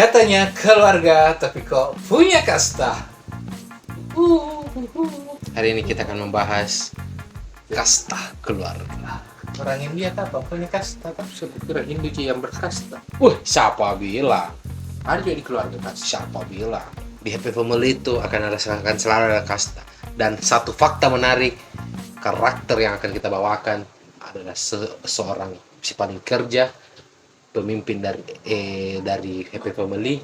Katanya keluarga, tapi kok punya kasta. Hari ini kita akan membahas kasta keluarga. Orang India apa punya kasta? Kira Hindu yang berkasta. Siapa bilang? Ada juga di keluarga kasta. Siapa bilang? Di Happy Family itu akan selalu ada kasta. Dan satu fakta menarik, karakter yang akan kita bawakan adalah seorang si paling kerja, pemimpin dari Happy Family,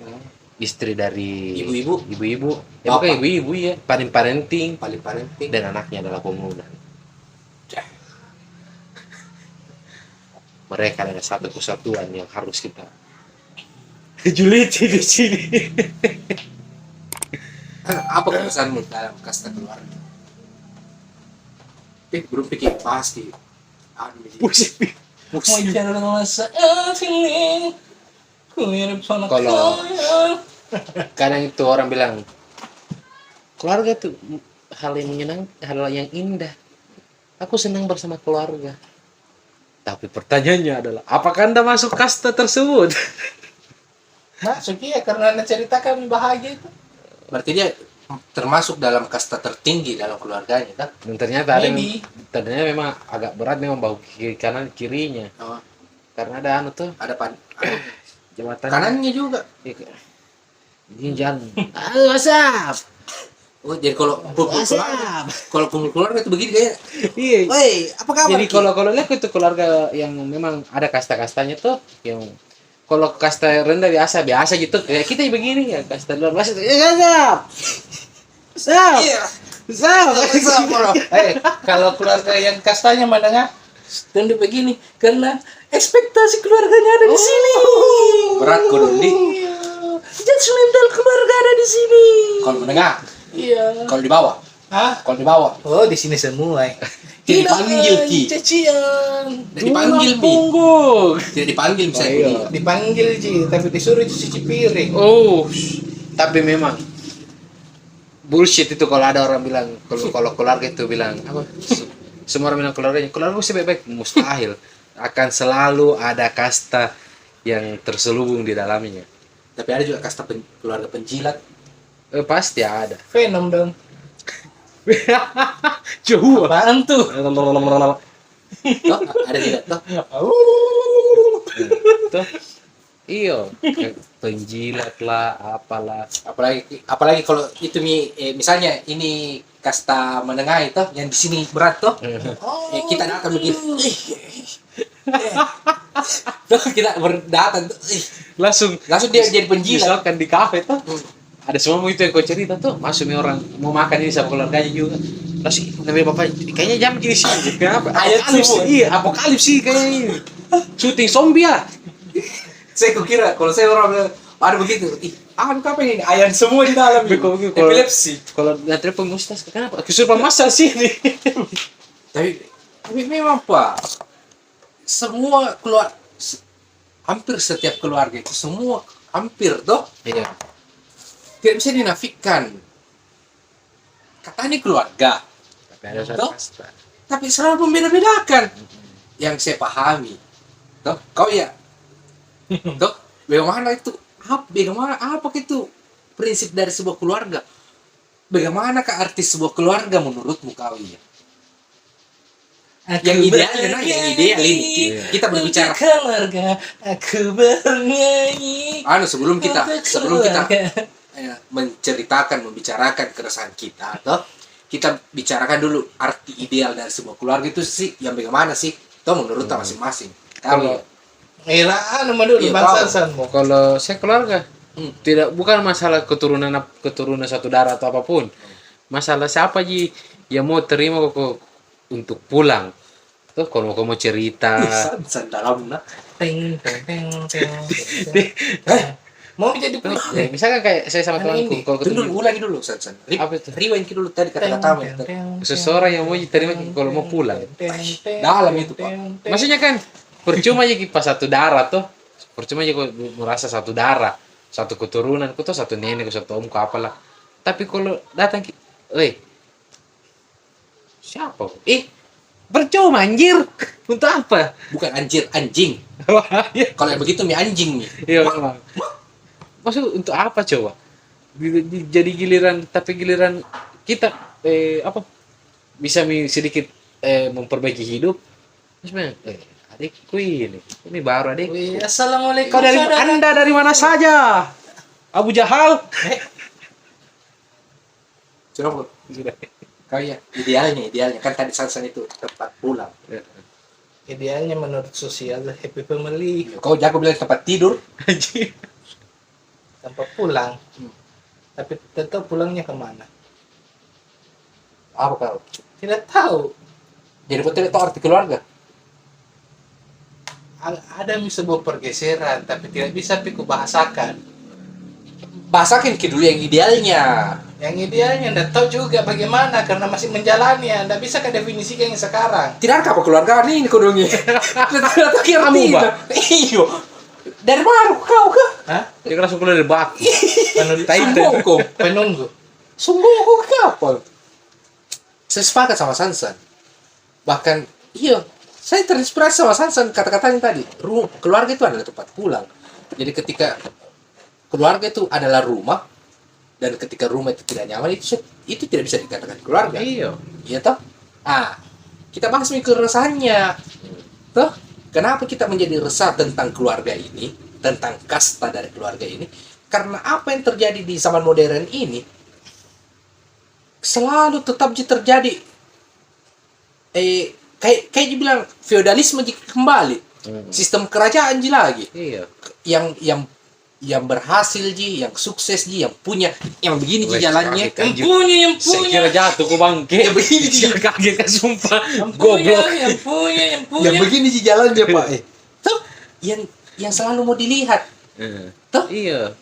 istri dari ibu-ibu, ya bukan ibu-ibu ya, paling parenting, dan anaknya adalah pemuda. Mereka adalah satu kesatuan yang harus kita juliti di sini. Apa kesanmu dalam kasta keluarga? Belum pikir pasti. Pusing. Kalau Kadang itu orang bilang keluarga itu hal yang menyenangkan, hal yang indah. Aku senang bersama keluarga. Tapi pertanyaannya adalah, apakah Anda masuk kasta tersebut? masuk ya karena Anda ceritakan bahagia itu. Berarti dia termasuk dalam kasta tertinggi dalam keluarganya kan? Dan ternyata ada Maybe. ternyata memang agak berat memang bahu kiri kanan kirinya. Oh, Karena ada ada jabatan kanannya juga. Jalan. Halo, WhatsApp. Oh, jadi kalau kumpul keluarga itu begini kayak, Iya. woi, apa kabar? Jadi kalau lihat itu keluarga yang memang ada kasta-kastanya tuh, yang kalau kasta rendah biasa gitu, kayak kita begini ya, kasta luar biasa tuh, Sap. Iya. Kalau keluarga yang kastanya menengah, tentu begini karena ekspektasi keluarganya ada di sini. Berat kok nih. Judgmental keluarga ada di sini. Kalau menengah, Iya. kalau di bawah, Hah? kalau di bawah, Oh, di sini semua. tidak dipanggil Ki, Cacian. tidak dipanggil Mi, Punggung. tidak dipanggil misalnya. Iya. Ki. Dipanggil Ji, tapi disuruh cuci piring. Oh, tapi memang bullshit itu kalau ada orang bilang kalau keluarga itu bilang apa? Semua orang bilang keluarga sih baik-baik, mustahil. Akan selalu ada kasta yang terselubung di dalamnya. Tapi ada juga kasta keluarga penjilat. Pasti ada. Venom dong. Jauh. Apaan tuh? Toh, ada tidak toh? Tuh. Iyo, penjilat lah, apalah. Apalagi kalau itu misalnya ini kasta menengah itu yang di sini berat toh. Kita datang begini. Tuh kita berdatang tuh. Langsung Dia jadi penjilat. misalkan di kafe tuh. Ada semua itu yang kau cerita tuh, masuk nih orang mau makan ini sama keluarganya juga. Terus namanya bapak, kayaknya jam gini sih. Kenapa? Ayat Apokalips semua. sih, apokalips sih kayaknya ini. Syuting zombie ya. Saya kira kalau saya orang bilang ada begitu. Apa ini? Ayam semua di dalam. Epilepsi. Kalau nanti pengusaha kenapa? Kesurupan masal sih ini. Tapi memang Pak, semua hampir setiap keluarga itu semua hampir toh Iya. tidak bisa dinafikan. Katanya keluarga, Tapi ada satu Toh? kasta. tapi selalu membeda-bedakan. Yang saya pahami, toh kau ya, toh bagaimana itu? Apa itu prinsip dari sebuah keluarga? Bagaimana arti sebuah keluarga menurutmu kau ya? Yang ideal ini kita berbicara. Keluarga, aku bernyanyi. Sebelum kita Keluarga. membicarakan keresahan kita, atau kita bicarakan dulu arti ideal dari sebuah keluarga itu sih yang bagaimana sih? Toh menurut masing-masing. Kalau Dulu Iya, bangsasanmu. kalau saya keluarga bukan masalah keturunan satu darah atau apapun. Masalah siapa yang mau terima kok untuk pulang. Tuh kalau mau cerita. San dalam nah. Teng teng teng teng. Mau jadi Ya, misalkan kayak saya sama temanku kalau ketemu Ulangi dulu San. Apa itu? Rewind dulu tadi kata-kata seseorang yang mau diterima kalau mau pulang. Dalam itu, Pak. Maksudnya kan percuma aja pas satu darah tuh. Percuma aja kok merasa satu darah, satu keturunan, tuh satu nenek, satu omku apalah. Tapi kalau datang siapa? Percuma anjir. Untuk apa? Bukan anjing. Kalau yang begitu anjing nih. Iya memang. Maksud untuk apa coba? Jadi giliran, tapi giliran kita apa bisa sedikit memperbaiki hidup. Sebenarnya adikku ini baru adik. Wih, assalamualaikum. Kau dari saudara. Anda dari mana saja? Abu Jahal. Coba kau ya idealnya kan tadi Sansan itu tempat pulang. Idealnya menurut sosial happy family, Kau jago bilang tempat tidur. tempat pulang. Tapi tetap pulangnya kemana? Apa kau? Tidak tahu. Jadi kau tidak tahu arti keluarga. Ada sebuah pergeseran, tapi tidak bisa piku bahasakan. Bahasakan dulu yang idealnya. Yang idealnya tidak tahu juga bagaimana karena masih menjalani. Tidak bisa ke definisikan yang sekarang. Tidak ada apa keluarga ini kodongnya. Tidak tahu Kamu, Mbak? Iyo. Dari mana kau ke? Hah? Dia langsung keluar dari batu. Penulis Sombong kau. penunggu. Sombong kau ke apa? Saya sepakat sama Sansan. Bahkan, iya, saya terinspirasi sama Sansan kata-katanya tadi. Keluarga itu adalah tempat pulang. Jadi ketika keluarga itu adalah rumah, dan ketika rumah itu tidak nyaman, itu tidak bisa dikatakan keluarga. Iya. Iya toh? Kita bahas keresahannya. Toh? Kenapa kita menjadi resah tentang keluarga ini, tentang kasta dari keluarga ini? Karena apa yang terjadi di zaman modern ini selalu tetap terjadi. Kayak dibilang feodalisme kembali. Sistem kerajaan lagi. Iya. Yang berhasil yang sukses yang punya, yang begini jalannya. Yang Saya punya. kira jatuh ku bangke. Ya begini kaget kan sumpah. Yang punya, Goblok. yang punya. Yang begini jalannya Pak. Tuh, yang selalu mau dilihat. Tuh, Iya.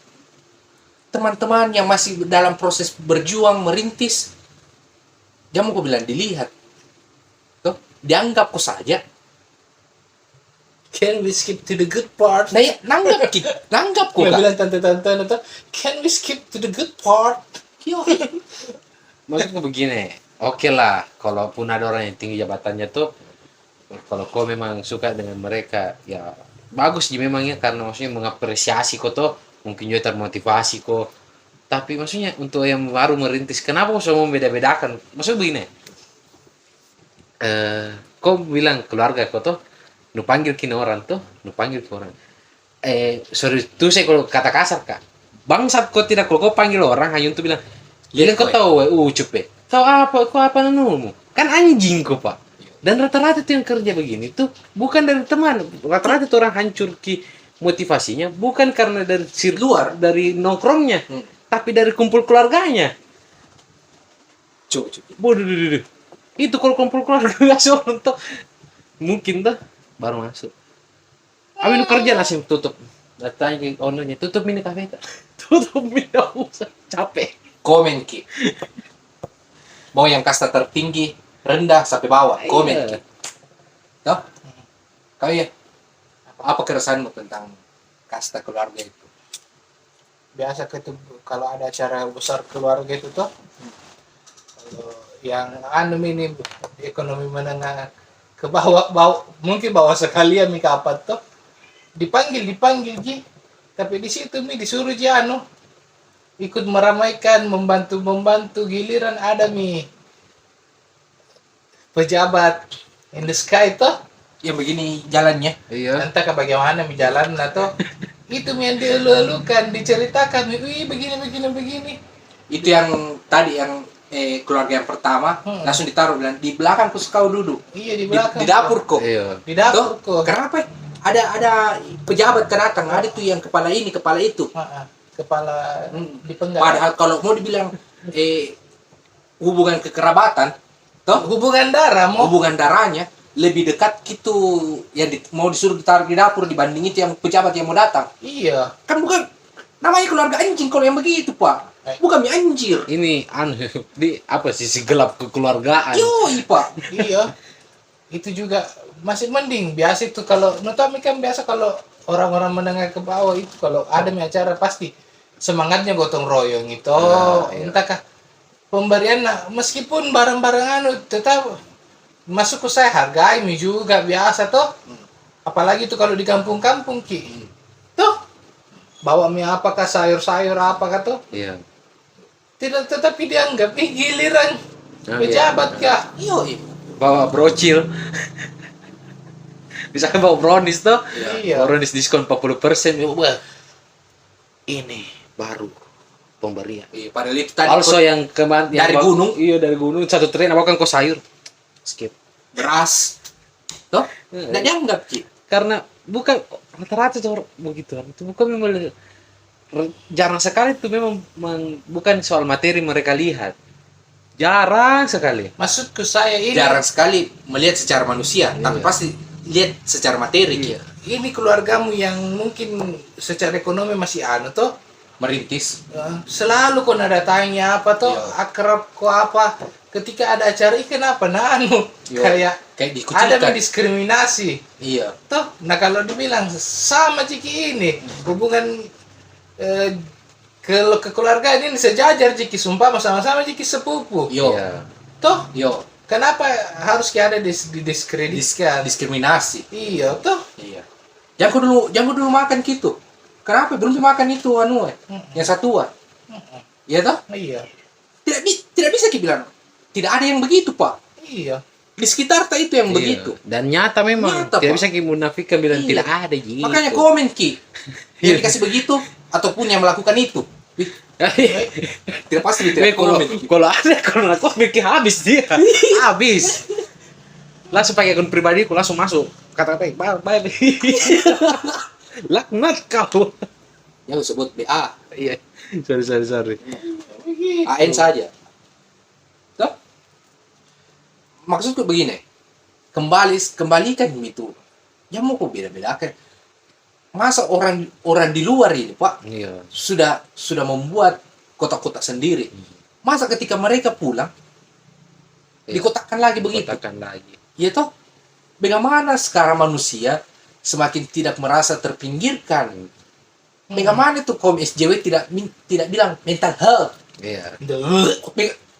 teman-teman yang masih dalam proses berjuang merintis, dia mau bilang dilihat. Tuh, dianggap kok saja. Can we skip to the good part? Nah, ya, nanggap kok. Gue Kak. bilang tante-tante itu, can we skip to the good part? Yo. Maksudku begini, oke lah, kalaupun ada orang yang tinggi jabatannya tuh, kalau kau memang suka dengan mereka, ya bagus sih memangnya, karena maksudnya mengapresiasi kau tuh, mungkin juga termotivasi kok. Tapi maksudnya untuk yang baru merintis, kenapa kau semua beda-bedakan? Maksudnya begini, kau bilang keluarga kau tuh, nu panggil kini orang tuh, nu panggil ke orang. Sorry, tuh saya kalau kata kasar kak, bangsat kau tidak, kalau kau panggil orang hanya untuk bilang, Lihat kau tahu, ucup kau apa nanumu? Kan anjing kau pak. Dan rata-rata tuh yang kerja begini tuh bukan dari teman, rata-rata tuh orang hancur motivasinya bukan karena dari luar, dari nongkrongnya, tapi dari kumpul keluarganya. Coba. Bodoh. Itu kalau kumpul keluarga nggak seorang tuh mungkin tuh baru masuk. Amin kerja langsung tutup. Datanya ke ownernya, tutup mini kafe tak? Tutup mini usah capek. Komen Ki. Mau yang kasta tertinggi, rendah sampai bawah, komen Iya. Ki. Toh? Kau ya? Apa keresahanmu tentang kasta keluarga itu? Biasa kalau ada acara besar keluarga itu tuh, kalau yang ini ekonomi menengah ke bawah mungkin bawah sekalian mika apa tuh dipanggil Ji, tapi di situ disuruh Ji ikut meramaikan, membantu giliran ada pejabat in the sky tuh Yang begini jalannya. Iya. entah ke bagaimana jalan atau itu yang dielu-elukan, diceritakan, wih begini. Itu yang tadi yang keluarga yang pertama langsung ditaruh bilang di belakang kau duduk. Iya di Di, belakang. di dapur kok. Iya. Di dapur kok. Kenapa? Ada pejabat datang, ada tuh yang kepala ini, kepala itu. Kepala dipenggal. Padahal kalau mau dibilang hubungan kekerabatan, toh Hubungan darah mau. hubungan darahnya lebih dekat gitu yang mau disuruh ditaruh di dapur dibanding itu yang pejabat yang mau datang. Iya. Kan bukan namanya keluarga anjing kalau yang begitu, Pak. Bukan mie anjir. Ini di apa sisi gelap kekeluargaan. Yoi, Pak. Iya. Itu juga masih mending. Biasa itu kalau Nutami kan biasa kalau orang-orang menengah ke bawah itu kalau ada acara pasti semangatnya gotong royong itu. Iya. Entahkah pemberian meskipun barang-barang tetap masuk ke saya hargai juga biasa toh. Apalagi itu kalau di kampung-kampung Ki. Tuh bawa mie apakah sayur-sayur apakah tuh Iya. tidak, tetapi dianggap giliran Oh, pejabat iya. kah. Yo, Bawa brocil. Misalkan bawa brownies tuh. Iya. Brownies diskon 40%. Wah, ini baru pemberian. padahal itu tadi Also yang kemarin dari gunung. Iya, dari gunung satu tren apa kan kok sayur. Skip. beras, toh nggak dianggap Ki. Karena bukan rata-rata tuh begitu. Itu bukan memang jarang sekali tuh memang bukan soal materi mereka lihat. Jarang sekali. Maksudku saya ini Jarang sekali melihat secara manusia, tapi pasti lihat secara materi Ki. ini keluargamu yang mungkin secara ekonomi masih anu tuh Merintis. selalu kau nada tanya apa tuh Iya. akrab kok apa ketika ada acara kenapa nah anu Yo, kayak kayak ada dikucilkan. mendiskriminasi Iya. toh. Nah kalau dibilang sama Ciki ini hubungan kekeluargaan ini sejajar Ciki, sumpah sama-sama Ciki sepupu Yo. Iya. toh. Yo. Kenapa harus ada didiskreditkan? Diskriminasi. Iya toh. Iya. Jangan dulu makan gitu. Kenapa belum dimakan itu anu yang satuan? Iya toh? Iya. Tidak bisa Ki bilang. Tidak ada yang begitu, Pak. Iya. Di sekitar itu yang begitu. Dan nyata memang Nyata, tidak Pak. bisa kita munafikan bilang Iya. tidak ada gitu. Makanya komen Ki. Yang dikasih begitu ataupun yang melakukan itu. Tidak pasti tidak Kalau komen. kalau ada kalau aku mikir habis dia. Habis. Langsung pakai akun pribadi aku langsung masuk. Kata-kata bye. Laknat kau. Yang sebut BA, Iya. Sorry. AN saja. Toh? Maksudku begini. Kembalikan itu. Ya mau kok beda-bedakan. Masa orang di luar ini, Pak, Iya. sudah membuat kotak-kotak sendiri. Masa ketika mereka pulang dikotakkan lagi begitu? Kotakan lagi. Ya toh, bagaimana sekarang manusia semakin tidak merasa terpinggirkan? Bagaimana itu kaum SJW tidak bilang mental health? Iya.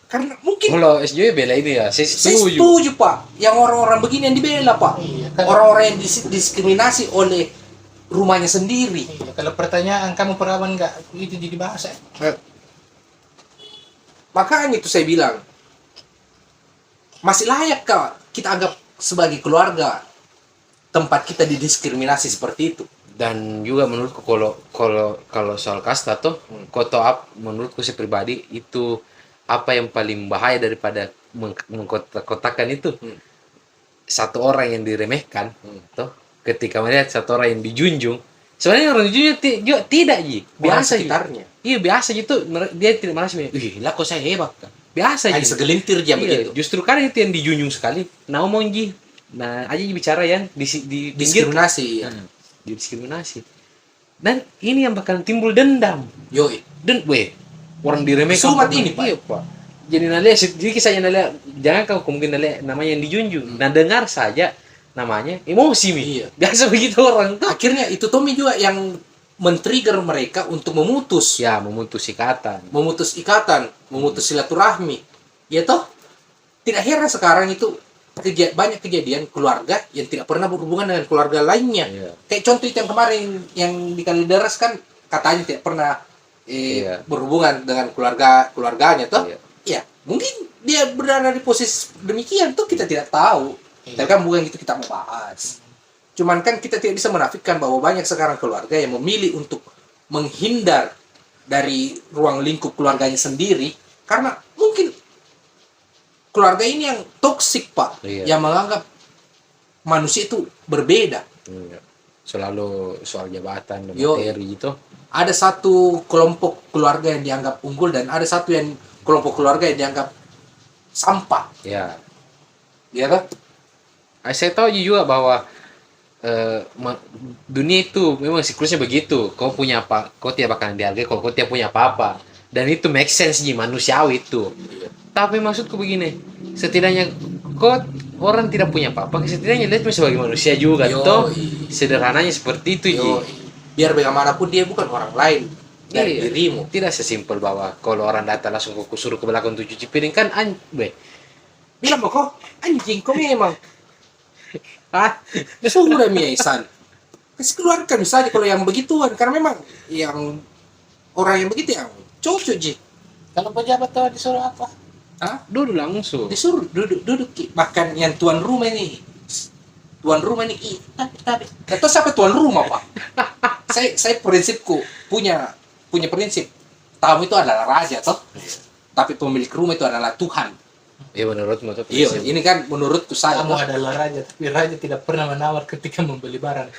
Karena mungkin Kalau SJW bela ini ya, saya saya setuju. setuju Pak, yang orang-orang begini yang dibela Pak, Iya, kan. orang-orang yang diskriminasi oleh rumahnya sendiri. Iya, kalau pertanyaan kamu perawan nggak itu jadi bahasa. Makanya itu saya bilang, masih layak kah kita anggap sebagai keluarga tempat kita didiskriminasi seperti itu? Dan juga menurutku kalau soal kasta tuh, koto up menurutku sih pribadi itu apa yang paling bahaya daripada mengkotak-kotakan itu. Satu orang yang diremehkan, tuh ketika melihat satu orang yang dijunjung, sebenarnya orang dijunjung juga tidak ji, Orang biasa ji. sekitarnya. Iya biasa gitu, dia tidak merasa, ih lah kok saya hebat kan, biasa Hanya ji. segelintir dia Iya, begitu. justru kan itu yang dijunjung sekali. Nah omong ji, nah aja ji bicara yang di pinggir, Diskriminasi. didiskriminasi. Dan ini yang bakal timbul dendam. Yoi. Dan orang diremehkan. Sumat ini, Pak. Iya, Pak. Jadi nalia, jadi kisahnya nalia, jangan kau mungkin nalia namanya yang dijunjung. Nah dengar saja namanya emosi mi. Iya. Biasa begitu orang tuh. Akhirnya itu Tommy juga yang men-trigger mereka untuk memutus Ya memutus ikatan. memutus silaturahmi. Ya toh? Tidak heran sekarang itu banyak kejadian keluarga yang tidak pernah berhubungan dengan keluarga lainnya. Iya. Kayak contoh itu yang kemarin yang di Kalideres kan katanya tidak pernah Iya. berhubungan dengan keluarganya toh. Iya. Ya, mungkin dia berada di posisi demikian tuh kita tidak tahu. Iya. Tapi kan bukan itu kita mau bahas. Cuman kan kita tidak bisa menafikan bahwa banyak sekarang keluarga yang memilih untuk menghindar dari ruang lingkup keluarganya sendiri karena mungkin keluarga ini yang toksik Pak, Iya. yang menganggap manusia itu berbeda. Iya. Selalu soal jabatan dan Yo. materi gitu. Ada satu kelompok keluarga yang dianggap unggul dan ada satu yang kelompok keluarga yang dianggap sampah. Ya. Ya kan? Saya tahu juga bahwa dunia itu memang siklusnya begitu. Kau punya apa, kau tidak bakalan dihargai kalau kau tidak punya apa-apa. Dan itu make sense ji, manusiawi itu. Tapi maksudku begini, setidaknya kau orang tidak punya apa-apa, setidaknya lihat sebagai manusia juga, Yoi. toh. Sederhananya seperti itu ji. Yo, biar bagaimanapun dia bukan orang lain dari Iya. dirimu. Tidak sesimpel bahwa kalau orang datang langsung kau suruh ke belakang untuk cuci piring kan Bilang kok anjing kok memang ah sudah miaisan. kasih keluarkan misalnya kalau yang begituan, karena memang yang orang yang begitu yang cocok Ji. Kalau pejabat tuh disuruh apa? Hah? Duduk langsung. Disuruh duduk Ki. Bahkan yang tuan rumah ini tapi atau siapa tuan rumah Pak? saya prinsipku punya prinsip, tamu itu adalah raja toh, tapi pemilik rumah itu adalah Tuhan. Iya menurutmu tuh. Iya, ini kan menurutku saya Kamu adalah raja, tapi raja tidak pernah menawar ketika membeli barang.